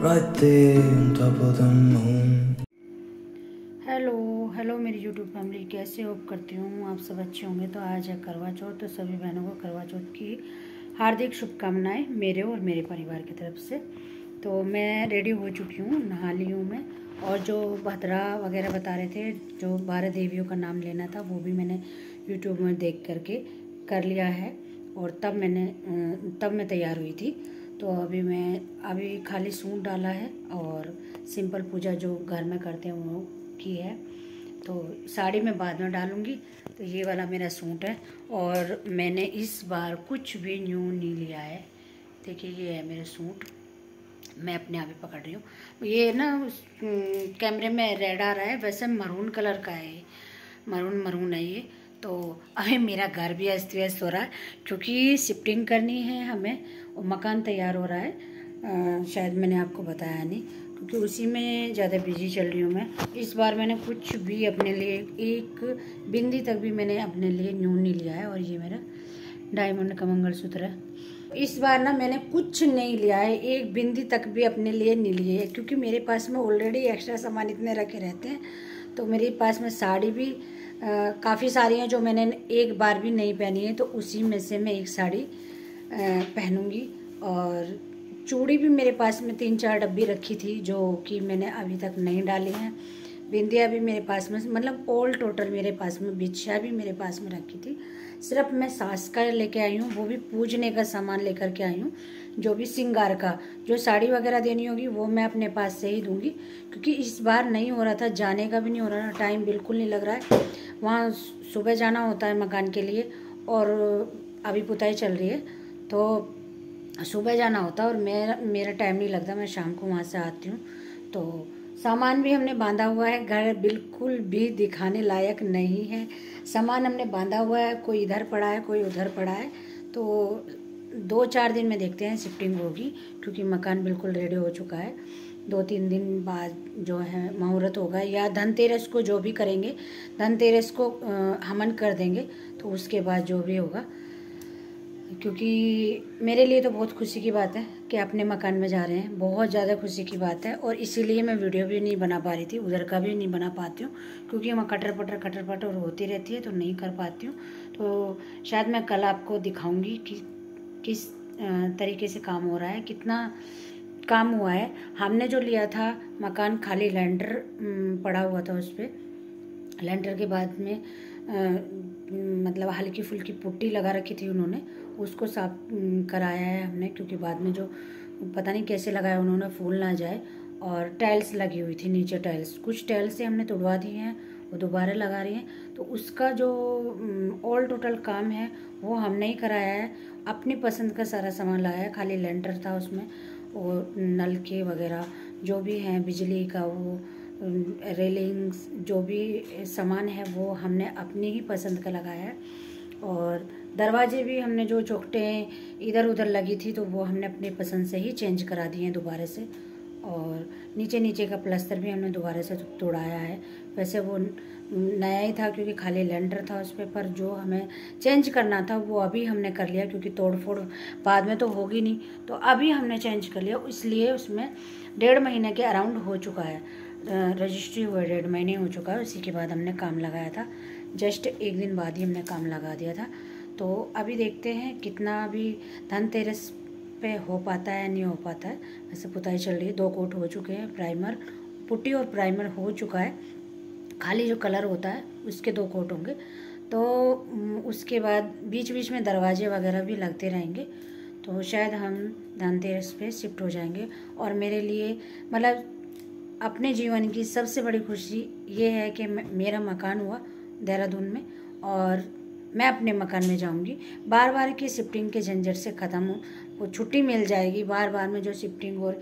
right there on top of the moon. Hello मेरी YouTube family, कैसे hope करती हूँ आप सब अच्छे होंगे। तो आज है करवा चौथ, तो सभी बहनों को करवा चौथ की हार्दिक शुभकामनाएं मेरे और मेरे परिवार की तरफ से। तो मैं रेडी हो चुकी हूँ, नहा ली हूँ मैं। और जो भद्रा वगैरह बता रहे थे, जो 12 देवियों का नाम लेना था, वो भी मैंने यूट्यूब में देख करके कर लिया है। और तब मैं तैयार हुई थी। तो अभी खाली सूट डाला है और सिंपल पूजा जो घर में करते हैं वो की है। तो साड़ी में बाद में डालूँगी। तो ये वाला मेरा सूट है और मैंने इस बार कुछ भी न्यू नहीं लिया है। देखिए ये है मेरा सूट, मैं अपने आप ही पकड़ रही हूँ। ये ना कैमरे में रेड आ रहा है, वैसे मरून कलर का है, मरून है ये। तो अभी मेरा घर भी अस्त व्यस्त हो रहा है क्योंकि शिफ्टिंग करनी है हमें और मकान तैयार हो रहा है। शायद मैंने आपको बताया नहीं क्योंकि उसी में ज़्यादा बिजी चल रही हूँ मैं। इस बार मैंने कुछ भी अपने लिए, एक बिंदी तक भी मैंने अपने लिए न्यू नहीं लिया है। और ये मेरा डायमंड का मंगलसूत्र है। इस बार ना मैंने कुछ नहीं लिया है, एक बिंदी तक भी अपने लिए नहीं लिए है क्योंकि मेरे पास में ऑलरेडी एक्स्ट्रा सामान इतने रखे रहते हैं। तो मेरे पास में साड़ी भी काफ़ी सारी हैं जो मैंने एक बार भी नहीं पहनी है। तो उसी में से मैं एक साड़ी पहनूंगी। और चूड़ी भी मेरे पास में 3-4 डब्बी रखी थी जो कि मैंने अभी तक नहीं डाली हैं। बिंदिया भी मेरे पास में, मतलब ऑल टोटल मेरे पास में, बिछिया भी मेरे पास में रखी थी। सिर्फ मैं सास का लेके आई हूँ, वो भी पूजने का सामान लेकर के आई हूँ। जो भी श्रृंगार का, जो साड़ी वगैरह देनी होगी वो मैं अपने पास से ही दूंगी क्योंकि इस बार नहीं हो रहा था, जाने का भी नहीं हो रहा था, टाइम बिल्कुल नहीं लग रहा है। वहाँ सुबह जाना होता है मकान के लिए और अभी पुताई चल रही है तो सुबह जाना होता है और मेरा टाइम नहीं लगता, मैं शाम को वहाँ से आती हूँ। तो सामान भी हमने बांधा हुआ है, घर बिल्कुल भी दिखाने लायक नहीं है। सामान हमने बांधा हुआ है, कोई इधर पड़ा है कोई उधर पड़ा है। तो 2-4 दिन में देखते हैं शिफ्टिंग होगी क्योंकि मकान बिल्कुल रेडी हो चुका है। 2-3 दिन बाद जो है मुहूर्त होगा या धनतेरस को, जो भी करेंगे धनतेरस को हवन कर देंगे। तो उसके बाद जो भी होगा, क्योंकि मेरे लिए तो बहुत खुशी की बात है कि अपने मकान में जा रहे हैं, बहुत ज़्यादा खुशी की बात है। और इसीलिए मैं वीडियो भी नहीं बना पा रही थी, उधर का भी नहीं बना पाती हूँ क्योंकि वहाँ कटर पटर होती रहती है तो नहीं कर पाती हूँ। तो शायद मैं कल आपको दिखाऊंगी कि किस तरीके से काम हो रहा है, कितना काम हुआ है। हमने जो लिया था मकान, खाली लेंटर पड़ा हुआ था, उस पर लेंटर के बाद में मतलब हल्की फुल्की पुट्टी लगा रखी थी उन्होंने, उसको साफ कराया है हमने क्योंकि बाद में जो पता नहीं कैसे लगाया उन्होंने, फूल ना जाए। और टाइल्स लगी हुई थी नीचे, टाइल्स कुछ टाइल्स से हमने तोड़वा दी हैं, वो दोबारा लगा रही हैं। तो उसका जो ऑल टोटल काम है वो हमने ही कराया है, अपनी पसंद का सारा सामान लगाया है। खाली लेंटर था उसमें, और नल के वगैरह जो भी हैं, बिजली का वो रेलिंग्स, जो भी सामान है वो हमने अपनी ही पसंद का लगाया है। और दरवाजे भी हमने जो चौखटें इधर उधर लगी थी तो वो हमने अपनी पसंद से ही चेंज करा दिए हैं दोबारा से। और नीचे का प्लास्टर भी हमने दोबारा से तोड़ाया है। वैसे वो नया ही था क्योंकि खाली लेंटर था उस पर जो हमें चेंज करना था वो अभी हमने कर लिया क्योंकि तोड़ फोड़ बाद में तो होगी नहीं। तो अभी हमने चेंज कर लिया, इसलिए उसमें 1.5 महीने के अराउंड हो चुका है, रजिस्ट्री हुए 1.5 महीने हो चुका है। उसी के बाद हमने काम लगाया था, जस्ट 1 दिन बाद ही हमने काम लगा दिया था। तो अभी देखते हैं कितना अभी धनतेरस पे हो पाता है नहीं हो पाता है। वैसे पुताई चल रही है, 2 कोट हो चुके हैं, प्राइमर, पुट्टी और प्राइमर हो चुका है, खाली जो कलर होता है उसके 2 कोट होंगे। तो उसके बाद बीच बीच में दरवाजे वगैरह भी लगते रहेंगे। तो शायद हम धनतेरस पे शिफ्ट हो जाएंगे। और मेरे लिए मतलब अपने जीवन की सबसे बड़ी खुशी ये है कि मेरा मकान हुआ देहरादून में और मैं अपने मकान में जाऊंगी। बार बार की शिफ्टिंग के झंझट से ख़त्म हो, वो छुट्टी मिल जाएगी। बार बार में जो शिफ्टिंग और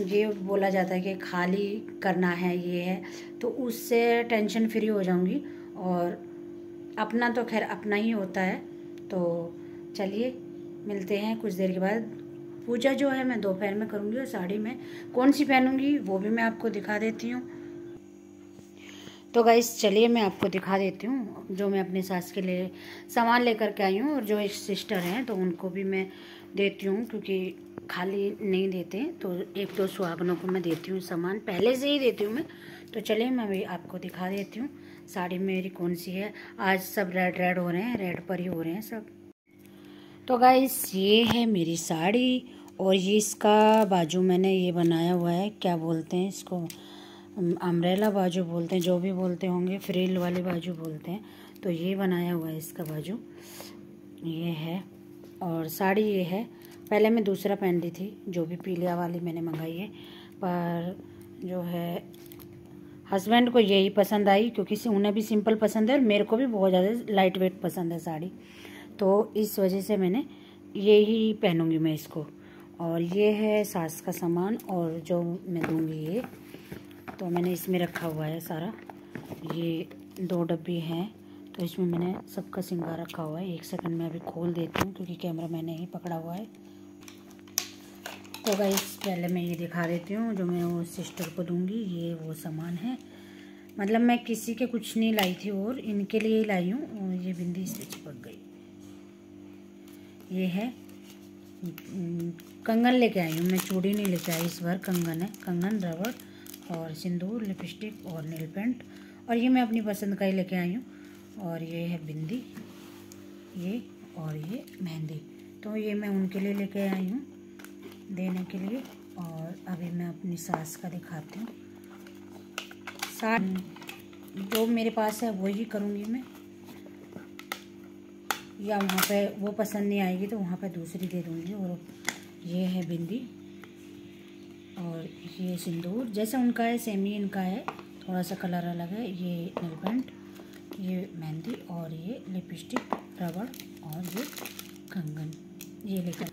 ये बोला जाता है कि खाली करना है, ये है, तो उससे टेंशन फ्री हो जाऊंगी। और अपना तो खैर अपना ही होता है। तो चलिए मिलते हैं कुछ देर के बाद। पूजा जो है मैं दोपहर में करूँगी और साड़ी में कौन सी पहनूंगी वो भी मैं आपको दिखा देती हूँ। तो गाइस चलिए मैं आपको दिखा देती हूँ जो मैं अपने सास के लिए सामान लेकर के आई हूँ। और जो एक सिस्टर हैं तो उनको भी मैं देती हूँ, क्योंकि खाली नहीं देते हैं, तो 1-2 सुहागनों को मैं देती हूँ सामान, पहले से ही देती हूँ मैं। तो चलिए मैं भी आपको दिखा देती हूँ साड़ी मेरी कौन सी है। आज सब रेड रेड हो रहे हैं, रेड पर ही हो रहे हैं सब। तो गाइस ये है मेरी साड़ी, और ये इसका बाजू मैंने ये बनाया हुआ है, क्या बोलते हैं इसको, अम्ब्रेला बाजू बोलते हैं, जो भी बोलते होंगे, फ्रिल वाले बाजू बोलते हैं। तो ये बनाया हुआ है इसका बाजू, ये है। और साड़ी ये है, पहले मैं दूसरा पहनती थी, जो भी पीलिया वाली मैंने मंगाई है, पर जो है हस्बैंड को यही पसंद आई, क्योंकि उन्हें भी सिंपल पसंद है और मेरे को भी बहुत ज़्यादा लाइट वेट पसंद है साड़ी। तो इस वजह से मैंने यही पहनूंगी मैं इसको। और ये है सास का सामान, और जो मैं दूंगी ये, तो मैंने इसमें रखा हुआ है सारा। ये 2 डब्बी हैं, तो इसमें मैंने सबका सिंगार रखा हुआ है। 1 सेकंड में अभी खोल देती हूँ, क्योंकि कैमरा मैंने ही पकड़ा हुआ है। तो गाइस पहले मैं ये दिखा देती हूँ जो मैं वो सिस्टर को दूंगी। ये वो सामान है, मतलब मैं किसी के कुछ नहीं लाई थी, और इनके लिए ही लाई हूँ। और ये बिंदी इससे चिपक गई। ये है कंगन लेके आई हूँ मैं, चूड़ी नहीं लेके आई इस बार। कंगन है, कंगन, रबड़ और सिंदूर, लिपस्टिक और नेल पेंट। और ये मैं अपनी पसंद का ही लेके आई हूँ। और ये है बिंदी, ये, और ये मेहंदी। तो ये मैं उनके लिए लेके आई हूँ देने के लिए। और अभी मैं अपनी सास का दिखाती हूँ। जो मेरे पास है वही करूँगी मैं, या वहाँ पे वो पसंद नहीं आएगी तो वहाँ पे दूसरी दे दूँगी। और ये है बिंदी, और ये सिंदूर, जैसे उनका है सेम ही इनका है, थोड़ा सा कलर अलग है। ये नेल पेंट, ये मेहंदी, और ये लिपस्टिक, रबड़, और ये कंगन, ये लेकर।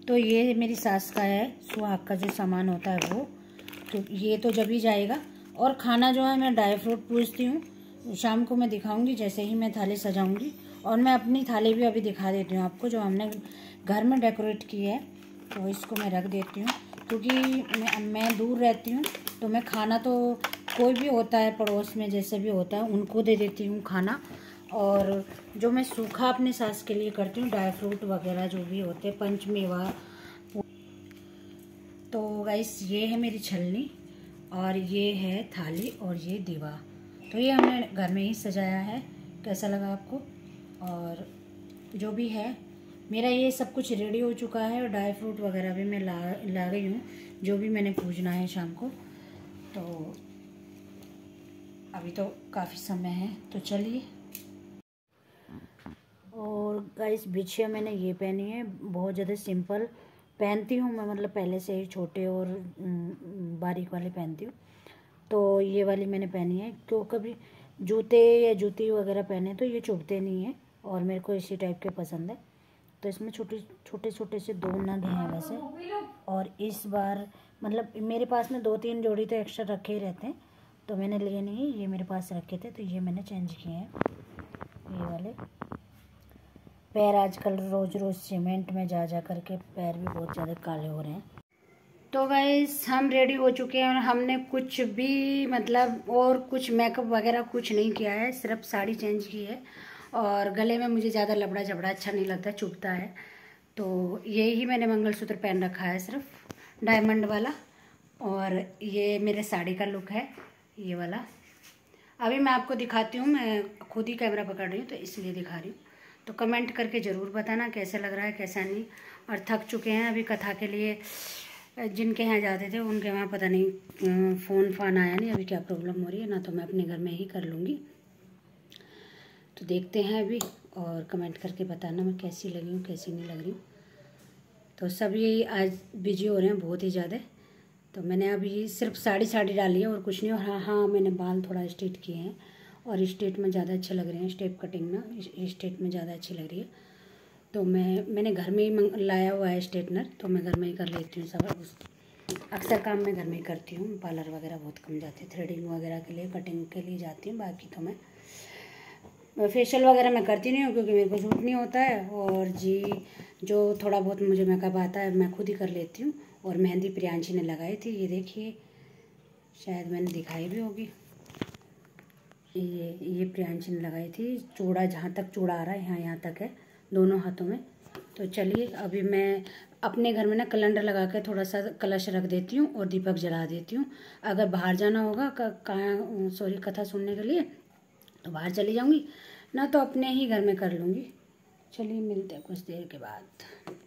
तो ये मेरी सास का है, सुहाग का जो सामान होता है वो। तो ये तो जब ही जाएगा। और खाना जो है मैं ड्राई फ्रूट पूछती हूँ, शाम को मैं दिखाऊंगी जैसे ही मैं थाली सजाऊंगी। और मैं अपनी थाली भी अभी दिखा देती हूँ आपको, जो हमने घर में डेकोरेट की है। तो इसको मैं रख देती हूँ, क्योंकि मैं दूर रहती हूँ, तो मैं खाना तो कोई भी होता है पड़ोस में, जैसे भी होता है उनको दे देती हूँ खाना। और जो मैं सूखा अपनी सास के लिए करती हूँ, ड्राई फ्रूट वगैरह जो भी होते हैं, पंचमेवा। तो गाइस ये है मेरी छलनी, और ये है थाली, और ये दीवा। तो ये हमने घर में ही सजाया है। कैसा लगा आपको? और जो भी है मेरा ये सब कुछ रेडी हो चुका है, और ड्राई फ्रूट वगैरह भी मैं ला गई हूँ, जो भी मैंने पूजना है शाम को। तो अभी तो काफ़ी समय है, तो चलिए। और गाइस बिछिया मैंने ये पहनी है, बहुत ज़्यादा सिंपल पहनती हूँ मैं, मतलब पहले से ही छोटे और बारीक वाले पहनती हूँ। तो ये वाली मैंने पहनी है, क्यों कभी जूते या जूती वगैरह पहने तो ये चुभते नहीं है, और मेरे को इसी टाइप के पसंद है। तो इसमें छोटे छोटे से 2 नग हैं वैसे। और इस बार मतलब मेरे पास में 2-3 जोड़ी तो एक्स्ट्रा रखे ही रहते हैं, तो मैंने लिए नहीं, ये मेरे पास रखे थे, तो ये मैंने चेंज किए हैं ये वाले। पैर आजकल रोज़ रोज़ सीमेंट में जा जा करके पैर भी बहुत ज़्यादा काले हो रहे हैं। तो गाइस हम रेडी हो चुके हैं, और हमने कुछ भी मतलब और कुछ मेकअप वगैरह कुछ नहीं किया है, सिर्फ साड़ी चेंज की है। और गले में मुझे ज़्यादा लबड़ा झबड़ा अच्छा नहीं लगता, चुभता है। तो यही मैंने मंगलसूत्र पहन रखा है, सिर्फ डायमंड वाला। और ये मेरे साड़ी का लुक है, ये वाला। अभी मैं आपको दिखाती हूँ, मैं खुद ही कैमरा पकड़ रही हूँ तो इसलिए दिखा रही हूँ। तो कमेंट करके ज़रूर बताना कैसा लग रहा है, कैसा नहीं। और थक चुके हैं अभी कथा के लिए, जिनके यहाँ जाते थे उनके वहाँ पता नहीं फ़ोन आया नहीं, अभी क्या प्रॉब्लम हो रही है ना, तो मैं अपने घर में ही कर लूँगी। तो देखते हैं अभी, और कमेंट करके बताना मैं कैसी लगी हूँ कैसी नहीं लग रही हूँ। तो सब यही आज बिजी हो रहे हैं बहुत ही ज़्यादा। तो मैंने अभी सिर्फ साड़ी डाली है और कुछ नहीं। और हाँ मैंने बाल थोड़ा स्ट्रेट किए हैं, और स्ट्रेट में ज़्यादा अच्छे लग रहे हैं, स्टेप कटिंग ना स्ट्रेट में ज़्यादा अच्छी लग रही है। तो मैंने घर में ही लाया हुआ है स्ट्रेटनर, तो मैं घर में ही कर लेती हूँ सब। अक्सर काम मैं घर में ही करती हूँ, पार्लर वगैरह बहुत कम जाती है, थ्रेडिंग वगैरह के लिए, कटिंग के लिए जाती हूँ। बाकी तो मैं फेशियल वगैरह मैं करती नहीं हूँ, क्योंकि मेरे को सूट नहीं होता है। और जी जो थोड़ा बहुत मुझे मेकअप आता है मैं खुद ही कर लेती हूँ। और मेहंदी प्रियांशी ने लगाई थी, ये देखिए, शायद मैंने दिखाई भी होगी। ये प्रियांशी ने लगाई थी। चूड़ा जहाँ तक चूड़ा आ रहा है यहाँ तक है, दोनों हाथों में। तो चलिए अभी मैं अपने घर में ना कैलेंडर लगा के थोड़ा सा कलश रख देती हूँ और दीपक जला देती हूँ। अगर बाहर जाना होगा कथा सुनने के लिए तो बाहर चली जाऊँगी, ना तो अपने ही घर में कर लूँगी। चलिए मिलते हैं कुछ देर के बाद।